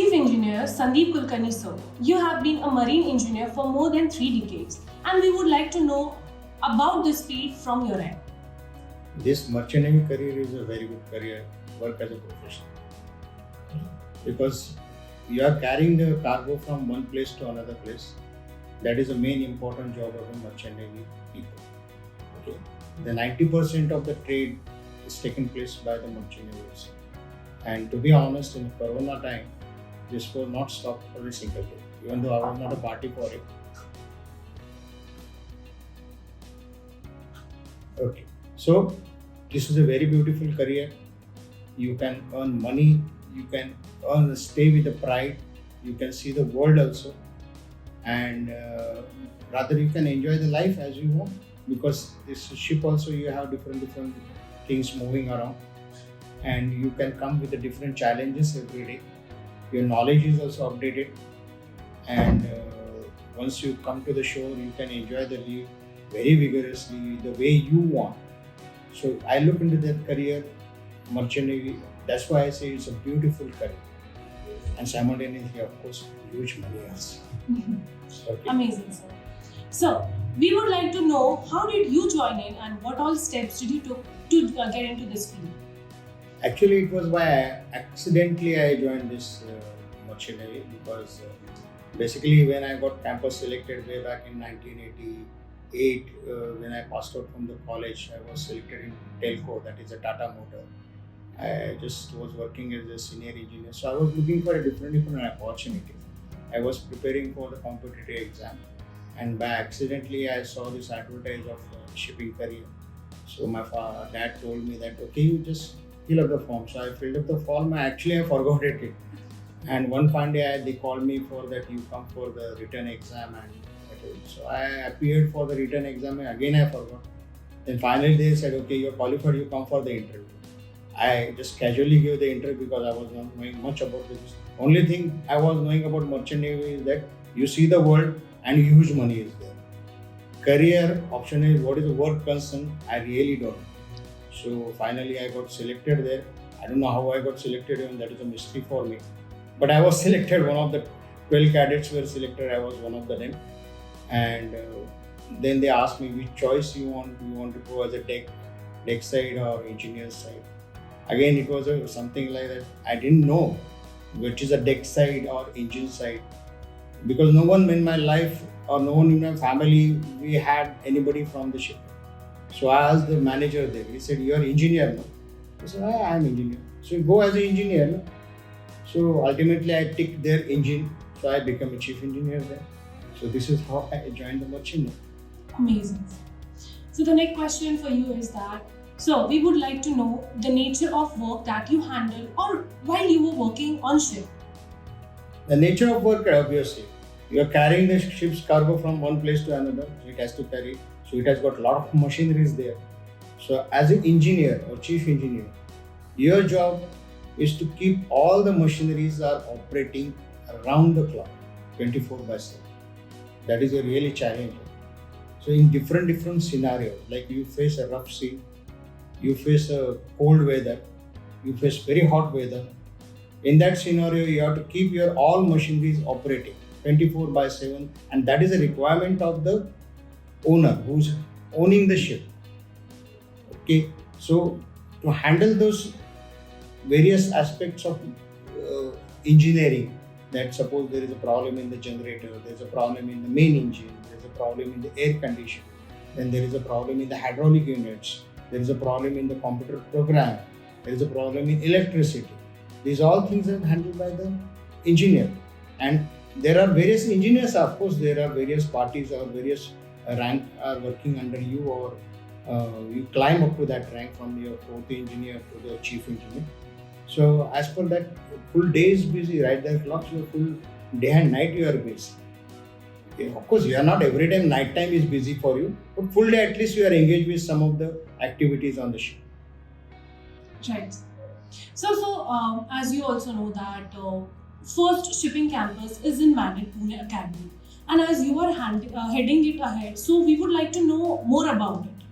Chief Engineer Sandip Kulkarni sir, you have been a marine engineer for more than 3 decades and we would like to know about this field from your end. This merchant navy career is a very good career, work as a professional. Because you are carrying the cargo from one place to another place. That is the main important job of a merchant navy people. Okay. The 90% of the trade is taken place by the merchant navies. And to be honest, in Corona time, this was not stopped for a single day, even though I was not a party for it. Okay, so this is a very beautiful career. You can earn money, you can stay with the pride, you can see the world also, and rather you can enjoy the life as you want, because this ship also you have different things moving around, and you can come with the different challenges every day. Your knowledge is also updated, and once you come to the shore, you can enjoy the life very vigorously the way you want. So I look into that career, merchant navy. That's why I say it's a beautiful career, and simultaneously, of course, huge money also. Okay. Amazing, sir. So, we would like to know how did you join in and what all steps did you took to get into this field? Actually, it was by accidentally I joined this merchant navy because basically when I got campus selected way back in 1988, when I passed out from the college, I was selected in Telco, that is a Tata Motor. I just was working as a senior engineer, so I was looking for a different opportunity. I was preparing for the competitive exam, and by accidentally I saw this advertise of shipping career. So my dad told me that okay, you just fill up the form. So I filled up the form. I forgot it. And one fine day they called me for that you come for the written exam, and so I appeared for the written exam and again I forgot. Then finally they said okay, you're qualified, you come for the interview. I just casually gave the interview because I was not knowing much about this. Only thing I was knowing about merchant navy is that you see the world and huge money is there. Career option is what is the work concern, I really don't know. So finally I got selected there. I don't know how I got selected, even that is a mystery for me. But I was selected, one of the 12 cadets were selected, I was one of them. And then they asked me which choice you want. Do you want to go as a deck side or engineer side? Again, it was something like that. I didn't know which is a deck side or engine side, because no one in my life or no one in my family we had anybody from the ship. So I asked the manager there. He said, "You are engineer, no?" I said, "I am engineer." So you go as an engineer, no? So ultimately I ticked their engine. So I became a chief engineer there. So this is how I joined the merchant navy. Amazing. So the next question for you is that, so we would like to know the nature of work that you handle or while you were working on ship. The nature of work, obviously, you are carrying the ship's cargo from one place to another. So it has to carry. So it has got a lot of machineries there. So as an engineer or chief engineer, your job is to keep all the machineries are operating around the clock, 24/7. That is a really challenge. So in different scenarios, like you face a rough sea, you face a cold weather, you face very hot weather. In that scenario, you have to keep your all machineries operating 24/7, and that is a requirement of the owner who's owning the ship. Okay, so to handle those various aspects of engineering, that suppose there is a problem in the generator, there is a problem in the main engine, there is a problem in the air condition, then there is a problem in the hydraulic units, there is a problem in the computer program, there is a problem in electricity. These all things are handled by the engineer. And there are various engineers, of course, there are various parties or various rank are working under you, or you climb up to that rank from your fourth engineer to the chief engineer. So as per that, full day is busy, right? There clocks, your full day and night you are busy. Okay, of course, you are not every time night time is busy for you, but full day at least you are engaged with some of the activities on the ship. Right. So as you also know that first shipping campus is in Pune Academy, and as you are heading it ahead, so we would like to know more about it.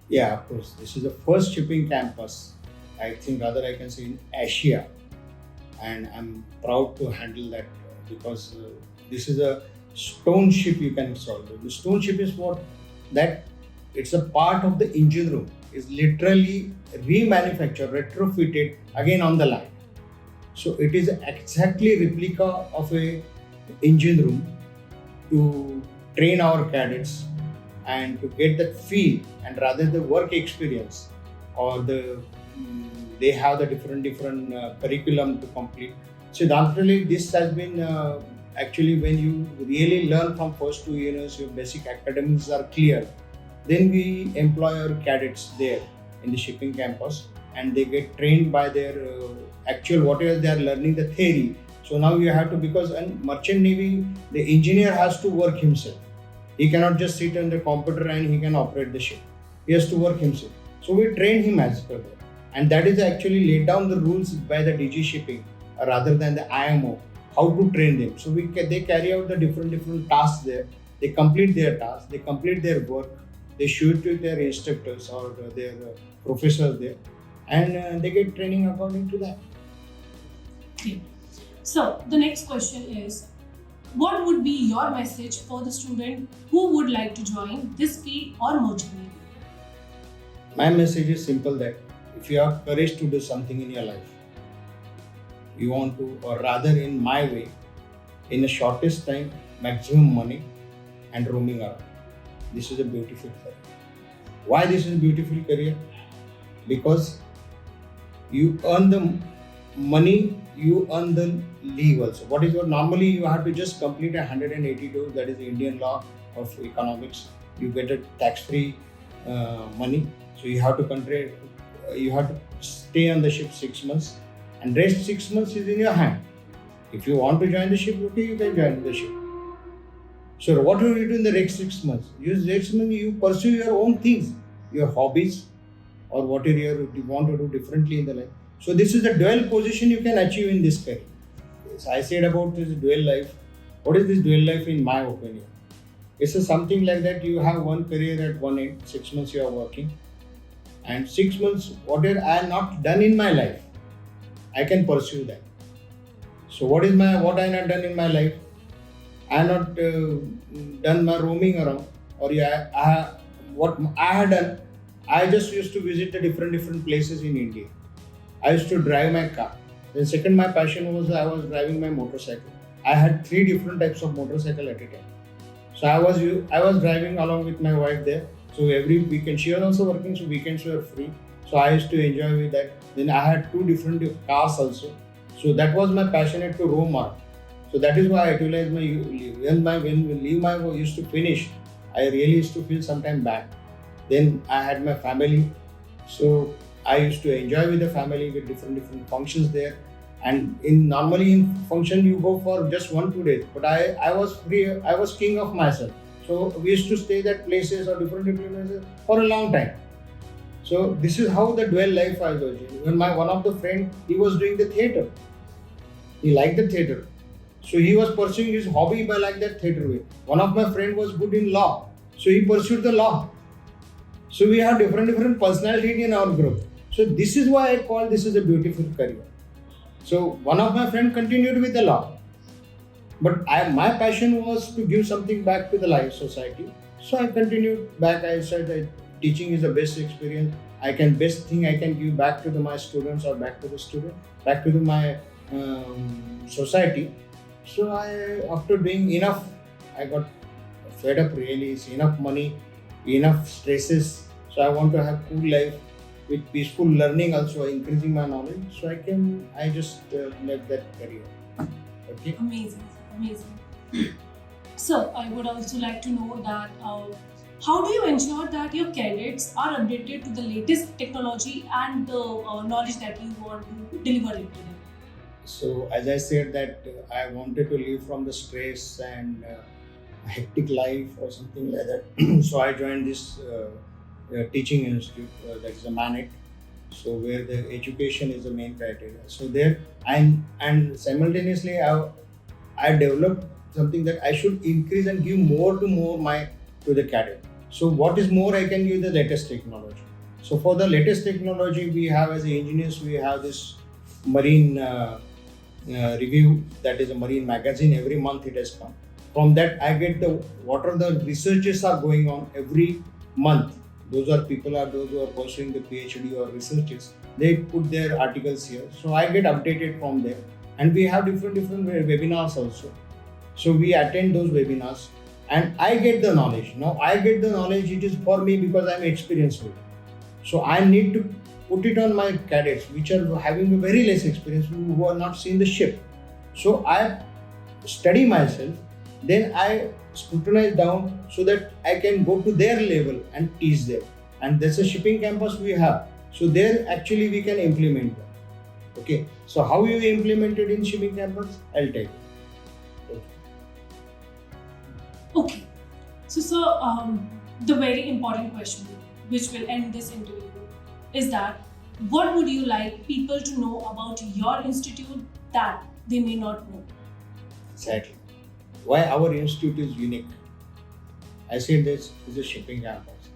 Yeah, of course. This is the first shipping campus, I think, rather I can say in Asia. and I'm proud to handle that because this is a stone ship you can solve. The stone ship is what that it's a part of the engine room is literally remanufactured, retrofitted again on the line. So it is exactly replica of a engine room to train our cadets and to get that feel and rather the work experience or they have the different curriculum to complete. So naturally this has been actually when you really learn from first 2 years your basic academics are clear, then we employ our cadets there in the shipping campus and they get trained by their actual whatever they are learning the theory. So now you have to, because in merchant navy the engineer has to work himself. He cannot just sit on the computer and he can operate the ship. He has to work himself. So we train him as per that. And that is actually laid down the rules by the DG shipping rather than the IMO, how to train them. So they carry out the different tasks there. They complete their tasks, they complete their work, they show it to their instructors or their professors there, and they get training according to that. Okay. So the next question is, what would be your message for the student who would like to join this field or merchant navy? My message is simple that if you have courage to do something in your life, you want to, or rather in my way, in the shortest time, maximum money and roaming around. This is a beautiful career. Why this is a beautiful career? Because you earn the money, you earn the leave also. What is your normally you have to just complete 182, that is the Indian law of economics. You get a tax-free money. So you have to stay on the ship 6 months, and rest 6 months is in your hand. If you want to join the ship, okay, you can join the ship. So what will you do in the next 6 months? You pursue your own things, your hobbies, or what you want to do differently in the life. So this is the dual position you can achieve in this career. Yes, I said about this dual life. What is this dual life in my opinion? It's something like that you have one career at one end, 6 months you are working, and 6 months whatever I have not done in my life, I can pursue that. So what I have not done in my life? I have not done my roaming around, or what I had done, I just used to visit the different places in India. I used to drive my car. Then second, my passion was I was driving my motorcycle. I had 3 different types of motorcycle at a time. So I was driving along with my wife there. So every weekend, she was also working, so weekends were free. So I used to enjoy with that. Then I had 2 different cars also. So that was my passionate to roam around. So that is why I utilized when leave my work used to finish, I really used to feel sometime bad. Then I had my family. So I used to enjoy with the family with different functions there. And normally in function you go for just 1-2 days. But I was free, I was king of myself. So we used to stay at places or different places for a long time. So this is how the dual life I was doing. When one of the friend, he was doing the theatre. He liked the theatre. So he was pursuing his hobby by like that theatre way. One of my friend was good in law. So he pursued the law. So we have different personalities in our group. So this is why I call this is a beautiful career. So one of my friends continued with the law. But my passion was to give something back to the life society. So I continued back. I said that teaching is the best experience. Best thing I can give back to my students or back to the student, back to my society. So after doing enough, I got fed up really. It's enough money, enough stresses. So I want to have cool life with peaceful learning also, increasing my knowledge. So I just left that career. Okay. Amazing. So I would also like to know that how do you ensure that your cadets are updated to the latest technology and the knowledge that you want to deliver it to them? So as I said that I wanted to live from the stress and hectic life or something like that. So I joined this teaching institute that is a MANET. So where the education is the main criteria. So there and simultaneously I developed something that I should increase and give more to the cadet. So what is more I can give the latest technology. So for the latest technology we have as engineers, we have this marine review, that is a marine magazine. Every month it has come. From that I get the what are the researches are going on every month. Those who are pursuing the PhD or researches. They put their articles here, so I get updated from there. And we have different webinars also. So we attend those webinars, and I get the knowledge. Now I get the knowledge. It is for me because I'm experienced with it. So I need to put it on my cadets, which are having a very less experience, who are not seen the ship. So I study myself, then I scrutinize down so that I can go to their level and teach them. And that's a shipping campus we have. So there actually we can implement them. Okay. So how you implement it in shipping campus? I'll tell you. Okay. Okay. So, the very important question, which will end this interview, is that what would you like people to know about your institute that they may not know? Exactly. Why our institute is unique. I said this is a shipping campus,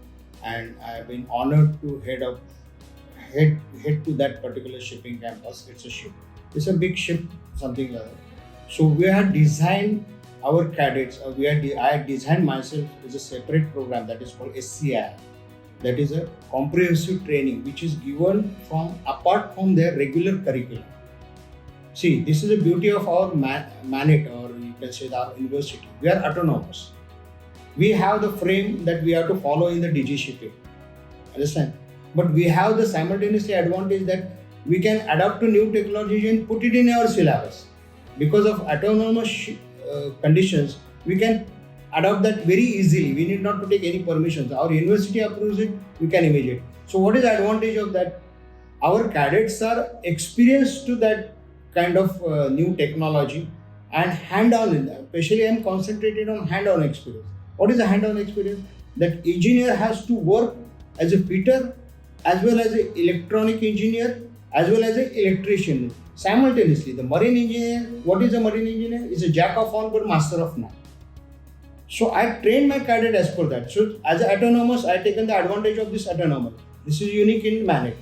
and I have been honored to head to that particular shipping campus. It's a ship. It's a big ship, something like that. So we have designed our cadets. I designed myself as a separate program that is called SCI. That is a comprehensive training which is given apart from their regular curriculum. See, this is the beauty of our MANET, or you can say our university. We are autonomous. We have the frame that we have to follow in the DG shipping. Understand? But we have the simultaneously advantage that we can adapt to new technology and put it in our syllabus. Because of autonomous conditions, we can adopt that very easily. We need not to take any permissions. Our university approves it, we can image it. So what is the advantage of that? Our cadets are experienced to that kind of new technology and hand-on in that. Especially I am concentrated on hand-on experience. What is the hand-on experience? That engineer has to work as a fitter, as well as an electronic engineer, as well as an electrician. Simultaneously, the marine engineer, what is a marine engineer? Is a jack of all but master of none. So I train my cadet as per that. So as an autonomous, I taken the advantage of this autonomous. This is unique in MANET.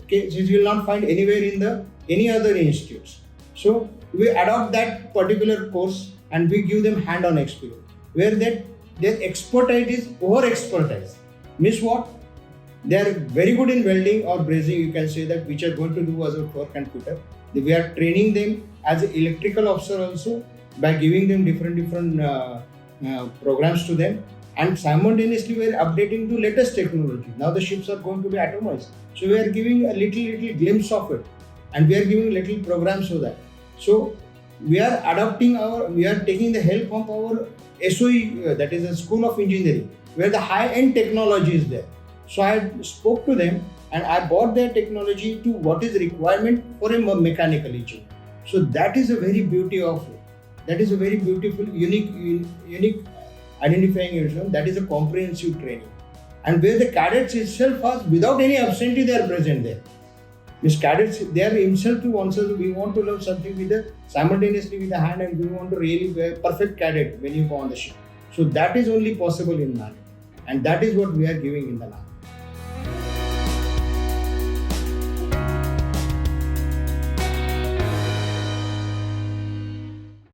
Okay, this you will not find anywhere in any other institutes. So we adopt that particular course and we give them hand-on experience, where their expertise is over expertise. Means what? They are very good in welding or brazing, you can say that, which are going to do as a work and fitter. We are training them as an electrical officer also by giving them different programs to them, and simultaneously we are updating to latest technology. Now the ships are going to be atomized, so we are giving a little glimpse of it, and we are giving little programs for that. So we are taking the help of our SOE, that is a School of Engineering, where the high-end technology is there. So I spoke to them and I bought their technology to what is the requirement for a mechanical engineer. So that is a very beauty of it. That is a very beautiful, unique identifying instrument. That is a comprehensive training. And where the cadets itself are, without any absentee, they are present there. These cadets, they are himself to answer, we want to learn something simultaneously with the hand, and we want to really be a perfect cadet when you go on the ship. So that is only possible in NAL. And that is what we are giving in the NAL.